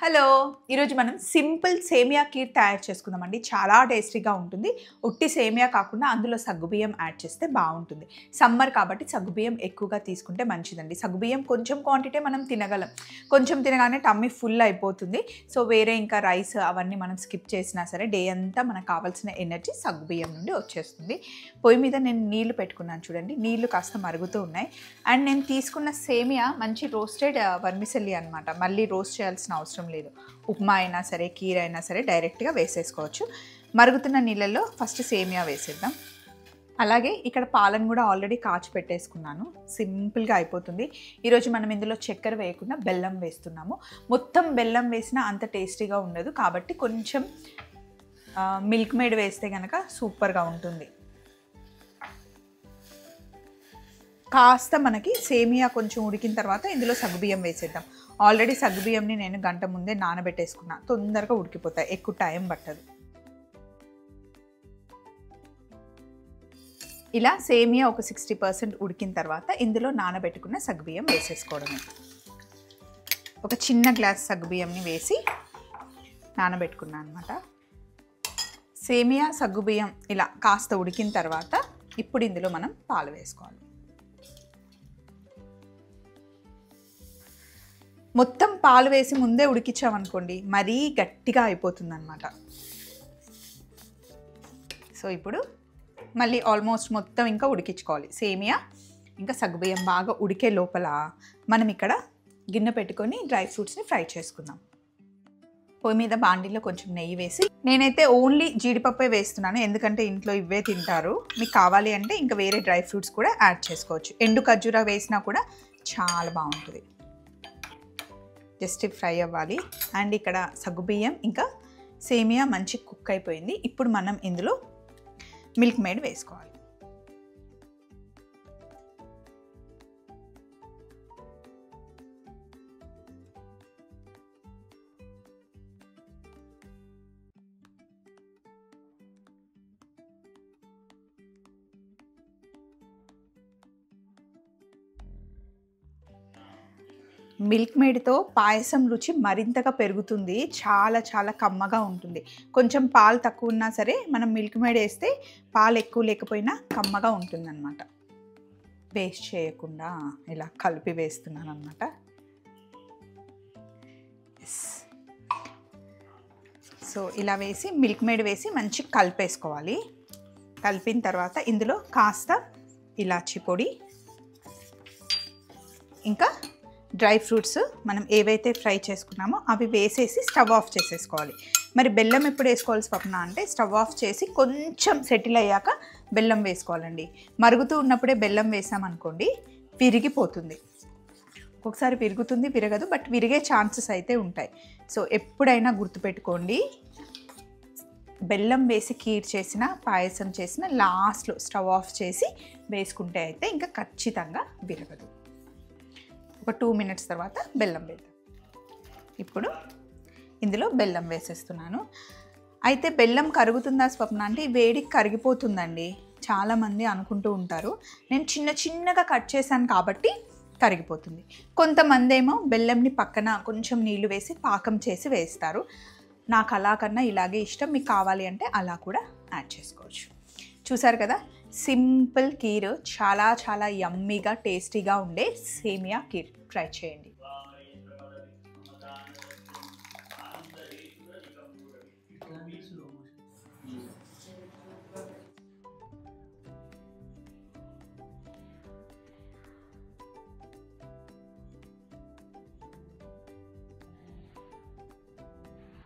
Hello! ఈరోజు మనం simple సేమియా కీర్ తయారు చేసుకుందామండి. చాలా టేస్టీగా ఉంటుంది. ఉట్టి సేమియా కాకుండా అందులో సగ్గుబియ్యం యాడ్ చేస్తే బావుంటుంది. సమ్మర్ కాబట్టి సగ్గుబియ్యం ఎక్కువగా తీసుకుంటే మంచిదండి. సగ్గుబియ్యం కొంచెం క్వాంటిటీ మనం తినగలం. కొంచెం తినగానే టమ్మీ ఫుల్ అయిపోతుంది. సో, వేరే ఇంకా రైస్ అవన్నీ మనం స్కిప్ చేసినా సరే డే అంతా మనకు కావాల్సిన ఎనర్జీ సగ్గుబియ్యం నుండి వచ్చేస్తుంది. పొయ్యి మీద నేను నీళ్లు పెట్టుకున్నాను చూడండి. నీళ్లు కాస్త మరుగుతూ ఉన్నాయి. అండ్ నేను తీసుకున్న సేమియా మంచి రోస్టెడ్ వర్మిసెల్లి అనమాట. మళ్ళీ రోస్ట్ చేయాల్సిన అవసరం లేదు. ఉప్మా అయినా సరే, కీర్ అయినా సరే డైరెక్ట్‌గా వేసేసుకోవచ్చు. మరుగుతున్న నీళ్ళల్లో ఫస్ట్ సేమియా వేసేద్దాం. అలాగే ఇక్కడ పాలను కూడా ఆల్రెడీ కాచి పెట్టేసుకున్నాను. సింపుల్‌గా అయిపోతుంది. ఈరోజు మనం ఇందులో చక్కెర వేయకుండా బెల్లం వేస్తున్నాము. మొత్తం బెల్లం వేసినా అంత టేస్టీగా ఉండదు. కాబట్టి కొంచెం మిల్క్ మేడ్ వేస్తే గనక సూపర్‌గా ఉంటుంది. కాస్త మనకి సేమియా కొంచెం ఉడికిన తర్వాత ఇందులో సగ్గుబియ్యం వేసేద్దాం. ఆల్రెడీ సగ్గుబియ్యంని నేను గంట ముందే నానబెట్టేసుకున్నా. తొందరగా ఉడికిపోతాయి. ఎక్కువ టైం పట్టదు. ఇలా సేమియా ఒక 60% ఉడికిన తర్వాత ఇందులో నానబెట్టుకున్న సగ్గుబియ్యం వేసేసుకోవడమే. ఒక చిన్న గ్లాస్ సగ్గుబియ్యంని వేసి నానబెట్టుకున్నాను అనమాట. సేమియా సగ్గుబియ్యం ఇలా కాస్త ఉడికిన తర్వాత ఇప్పుడు ఇందులో మనం పాలు వేసుకోవాలి. మొత్తం పాలు వేసి ముందే ఉడికించామనుకోండి మరీ గట్టిగా అయిపోతుందన్నమాట. సో ఇప్పుడు మళ్ళీ ఆల్మోస్ట్ మొత్తం ఇంకా ఉడికించుకోవాలి. సేమియా ఇంకా సగ్గుబియ్యం బాగా ఉడికే లోపల మనం ఇక్కడ గిన్నె పెట్టుకొని డ్రై ఫ్రూట్స్ని ఫ్రై చేసుకుందాం. పొయ్యి మీద బాండీలో కొంచెం నెయ్యి వేసి, నేనైతే ఓన్లీ జీడిపప్పే వేస్తున్నాను ఎందుకంటే ఇంట్లో ఇవే తింటారు. మీకు కావాలి అంటే ఇంకా వేరే డ్రై ఫ్రూట్స్ కూడా యాడ్ చేసుకోవచ్చు. ఎండు ఖర్జూరా వేసినా కూడా చాలా బాగుంటుంది. జస్ట్ ఫ్రై అవ్వాలి. అండ్ ఇక్కడ సగ్గుబియ్యం ఇంకా సేమియా మంచి కుక్ అయిపోయింది. ఇప్పుడు మనం ఇందులో మిల్క్ మేడ్ వేసుకోవాలి. మిల్క్ మేడ్‌తో పాయసం రుచి మరింతగా పెరుగుతుంది. చాలా చాలా కమ్మగా ఉంటుంది. కొంచెం పాలు తక్కువ ఉన్నా సరే మనం మిల్క్ మేడ్ వేస్తే పాలు ఎక్కువ లేకపోయినా కమ్మగా ఉంటుందన్నమాట. వేస్ట్ చేయకుండా ఇలా కలిపి వేస్తున్నాను అన్నమాట. సో ఇలా వేసి మిల్క్ మేడ్ వేసి మంచి కలిపేసుకోవాలి. కలిపిన తర్వాత ఇందులో కాస్త ఇలాచీ పొడి ఇంకా డ్రై ఫ్రూట్స్ మనం ఏవైతే ఫ్రై చేసుకున్నామో అవి వేసేసి స్టవ్ ఆఫ్ చేసేసుకోవాలి. మరి బెల్లం ఎప్పుడు వేసుకోవాలి స్వప్న అంటే స్టవ్ ఆఫ్ చేసి కొంచెం సెటిల్ అయ్యాక బెల్లం వేసుకోవాలండి. మరుగుతూ ఉన్నప్పుడే బెల్లం వేసామనుకోండి విరిగిపోతుంది. ఒక్కొక్కసారి విరుగుతుంది, విరగదు, బట్ విరిగే ఛాన్సెస్ అయితే ఉంటాయి. సో ఎప్పుడైనా గుర్తుపెట్టుకోండి, బెల్లం వేసి కీర్ చేసిన పాయసం చేసిన లాస్ట్లో స్టవ్ ఆఫ్ చేసి వేసుకుంటే అయితే ఇంకా ఖచ్చితంగా విరగదు. ఒక 2 minutes తర్వాత బెల్లం వేద్దాం. ఇప్పుడు ఇందులో బెల్లం వేసేస్తున్నాను. అయితే బెల్లం కరుగుతుందా స్వప్న అంటే వేడికి కరిగిపోతుందండి. చాలామంది అనుకుంటూ ఉంటారు. నేను చిన్న చిన్నగా కట్ చేశాను కాబట్టి కరిగిపోతుంది. కొంతమంది ఏమో బెల్లంని పక్కన కొంచెం నీళ్లు వేసి పాకం చేసి వేస్తారు. నాకు అలా కన్నా ఇలాగే ఇష్టం. మీకు కావాలి అంటే అలా కూడా యాడ్ చేసుకోవచ్చు. చూసారు కదా, సింపుల్ కీర్ చాలా చాలా యమ్మీగా టేస్టీగా ఉండే సేమియా కీర్ ట్రై చేయండి.